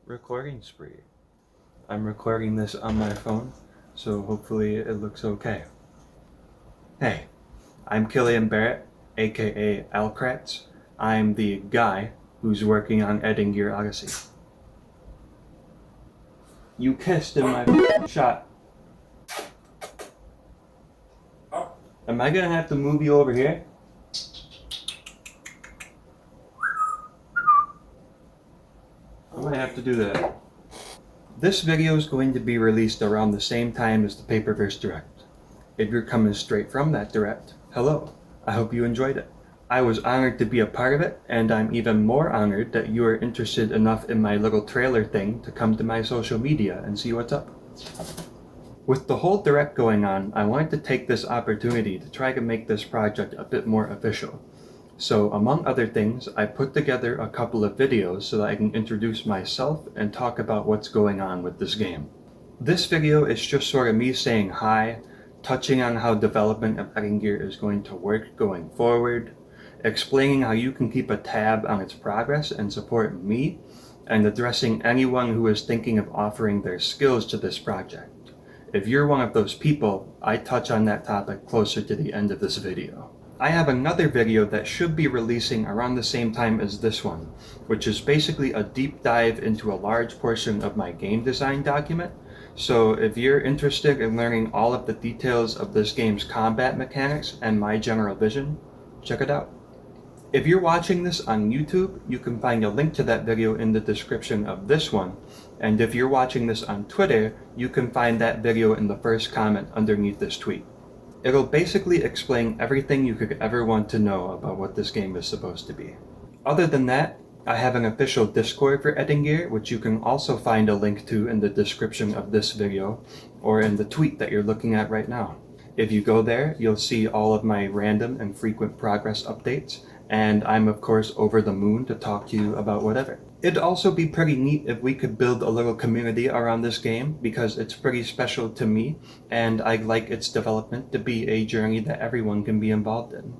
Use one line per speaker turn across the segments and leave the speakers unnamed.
Recording spree. I'm recording this on my phone, so hopefully it looks okay. Hey, I'm Killian Barrett, aka Alcratz. I'm the guy who's working on Edingir Odyssey. You kissed in my shot. Am I gonna have to move you over here? I might have to do that. This video is going to be released around the same time as the Paperverse Direct. If you're coming straight from that Direct, hello. I hope you enjoyed it. I was honored to be a part of it, and I'm even more honored that you are interested enough in my little trailer thing to come to my social media and see what's up. With the whole Direct going on, I wanted to take this opportunity to try to make this project a bit more official. So, among other things, I put together a couple of videos so that I can introduce myself and talk about what's going on with this game. This video is just sort of me saying hi, touching on how development of Edingir is going to work going forward, explaining how you can keep a tab on its progress and support me, and addressing anyone who is thinking of offering their skills to this project. If you're one of those people, I touch on that topic closer to the end of this video. I have another video that should be releasing around the same time as this one, which is basically a deep dive into a large portion of my game design document. So if you're interested in learning all of the details of this game's combat mechanics and my general vision, check it out. If you're watching this on YouTube, you can find a link to that video in the description of this one. And if you're watching this on Twitter, you can find that video in the first comment underneath this tweet. It'll basically explain everything you could ever want to know about what this game is supposed to be. Other than that, I have an official Discord for Edingir, which you can also find a link to in the description of this video, or in the tweet that you're looking at right now. If you go there, you'll see all of my random and frequent progress updates, and I'm of course over the moon to talk to you about whatever. It'd also be pretty neat if we could build a little community around this game, because it's pretty special to me, and I'd like its development to be a journey that everyone can be involved in.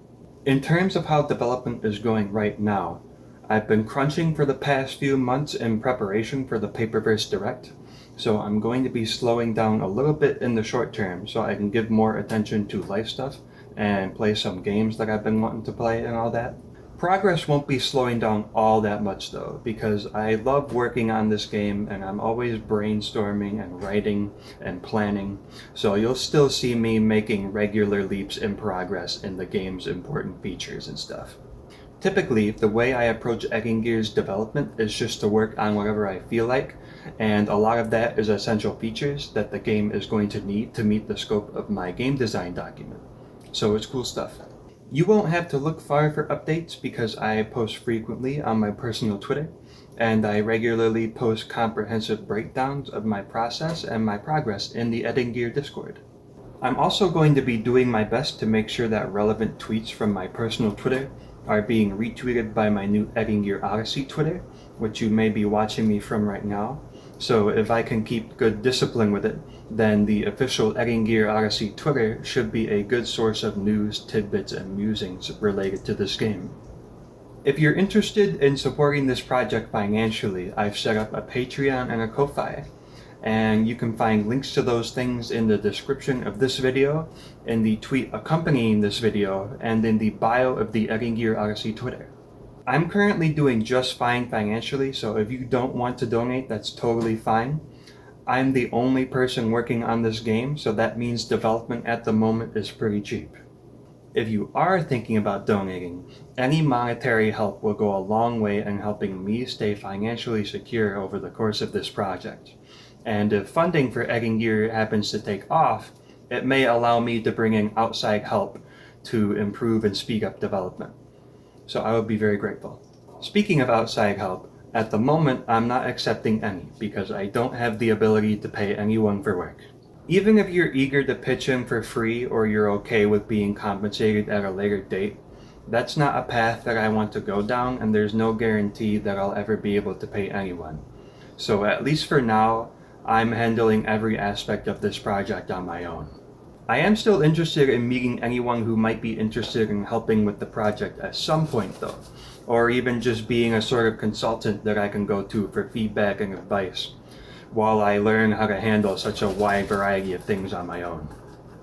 In terms of how development is going right now, I've been crunching for the past few months in preparation for the Paperverse Direct, so I'm going to be slowing down a little bit in the short term so I can give more attention to life stuff and play some games that I've been wanting to play and all that. Progress won't be slowing down all that much though, because I love working on this game and I'm always brainstorming and writing and planning, so you'll still see me making regular leaps in progress in the game's important features and stuff. Typically, the way I approach Edingir's development is just to work on whatever I feel like, and a lot of that is essential features that the game is going to need to meet the scope of my game design document. So it's cool stuff. You won't have to look far for updates because I post frequently on my personal Twitter, and I regularly post comprehensive breakdowns of my process and my progress in the Edingir Discord. I'm also going to be doing my best to make sure that relevant tweets from my personal Twitter are being retweeted by my new Edingir Odyssey Twitter, which you may be watching me from right now. So if I can keep good discipline with it, then the official Edingir Odyssey Twitter should be a good source of news, tidbits, and musings related to this game. If you're interested in supporting this project financially, I've set up a Patreon and a Ko-Fi, and you can find links to those things in the description of this video, in the tweet accompanying this video, and in the bio of the Edingir Odyssey Twitter. I'm currently doing just fine financially, so if you don't want to donate, that's totally fine. I'm the only person working on this game, so that means development at the moment is pretty cheap. If you are thinking about donating, any monetary help will go a long way in helping me stay financially secure over the course of this project. And if funding for Edingir happens to take off, it may allow me to bring in outside help to improve and speed up development. So I would be very grateful. Speaking of outside help, at the moment I'm not accepting any because I don't have the ability to pay anyone for work. Even if you're eager to pitch in for free or you're okay with being compensated at a later date, that's not a path that I want to go down, and there's no guarantee that I'll ever be able to pay anyone. So at least for now, I'm handling every aspect of this project on my own. I am still interested in meeting anyone who might be interested in helping with the project at some point though, or even just being a sort of consultant that I can go to for feedback and advice while I learn how to handle such a wide variety of things on my own.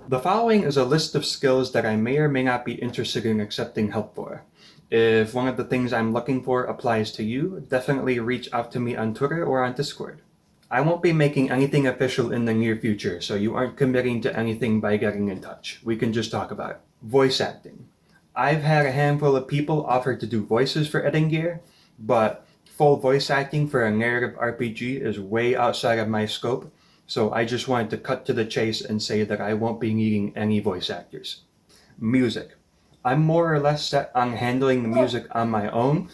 The following is a list of skills that I may or may not be interested in accepting help for. If one of the things I'm looking for applies to you, definitely reach out to me on Twitter or on Discord. I won't be making anything official in the near future, so you aren't committing to anything by getting in touch. We can just talk about it. Voice acting. I've had a handful of people offer to do voices for Edingir, but full voice acting for a narrative RPG is way outside of my scope, so I just wanted to cut to the chase and say that I won't be needing any voice actors. Music. I'm more or less set on handling the music on my own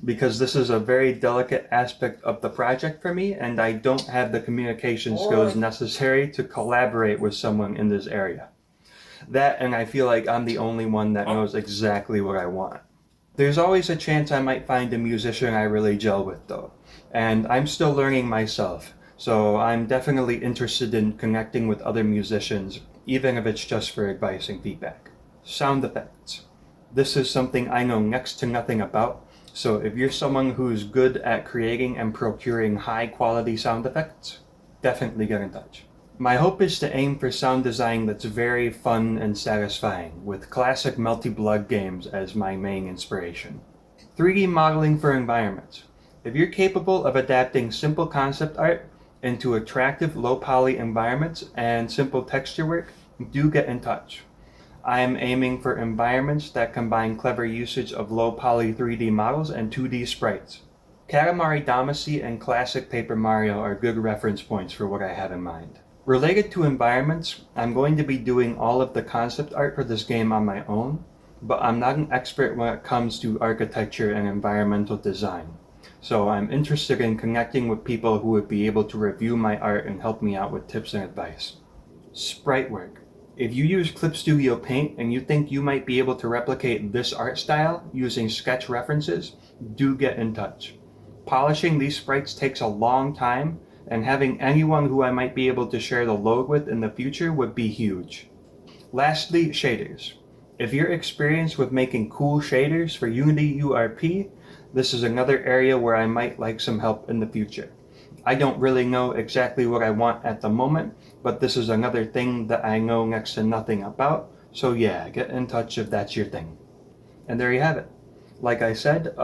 because this is a very delicate aspect of the project for me, and I don't have the communication skills necessary to collaborate with someone in this area. That, and I feel like I'm the only one that knows exactly what I want. There's always a chance I might find a musician I really gel with though, and I'm still learning myself, so I'm definitely interested in connecting with other musicians, even if it's just for advice and feedback. Sound effects. This is something I know next to nothing about, so if you're someone who's good at creating and procuring high quality sound effects, definitely get in touch. My hope is to aim for sound design that's very fun and satisfying, with classic Melty Blood games as my main inspiration. 3D modeling for environments. If you're capable of adapting simple concept art into attractive low-poly environments and simple texture work, do get in touch. I am aiming for environments that combine clever usage of low-poly 3D models and 2D sprites. Katamari Damacy and classic Paper Mario are good reference points for what I have in mind. Related to environments, I'm going to be doing all of the concept art for this game on my own, but I'm not an expert when it comes to architecture and environmental design. So I'm interested in connecting with people who would be able to review my art and help me out with tips and advice. Spritework. If you use Clip Studio Paint and you think you might be able to replicate this art style using sketch references, do get in touch. Polishing these sprites takes a long time, and having anyone who I might be able to share the load with in the future would be huge. Lastly, shaders. If you're experienced with making cool shaders for Unity URP, this is another area where I might like some help in the future. I don't really know exactly what I want at the moment, but this is another thing that I know next to nothing about, so yeah, get in touch if that's your thing. And there you have it. Like I said,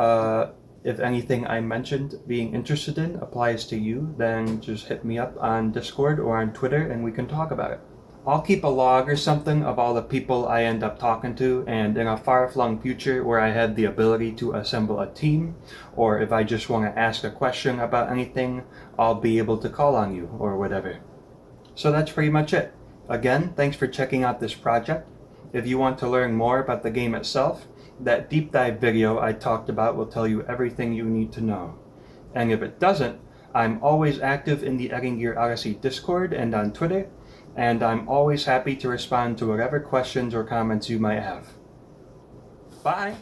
if anything I mentioned being interested in applies to you, then just hit me up on Discord or on Twitter and we can talk about it. I'll keep a log or something of all the people I end up talking to, and in a far-flung future where I have the ability to assemble a team, or if I just want to ask a question about anything, I'll be able to call on you or whatever. So that's pretty much it. Again, thanks for checking out this project. If you want to learn more about the game itself, that deep dive video I talked about will tell you everything you need to know. And if it doesn't, I'm always active in the Edingir Odyssey Discord and on Twitter, and I'm always happy to respond to whatever questions or comments you might have. Bye!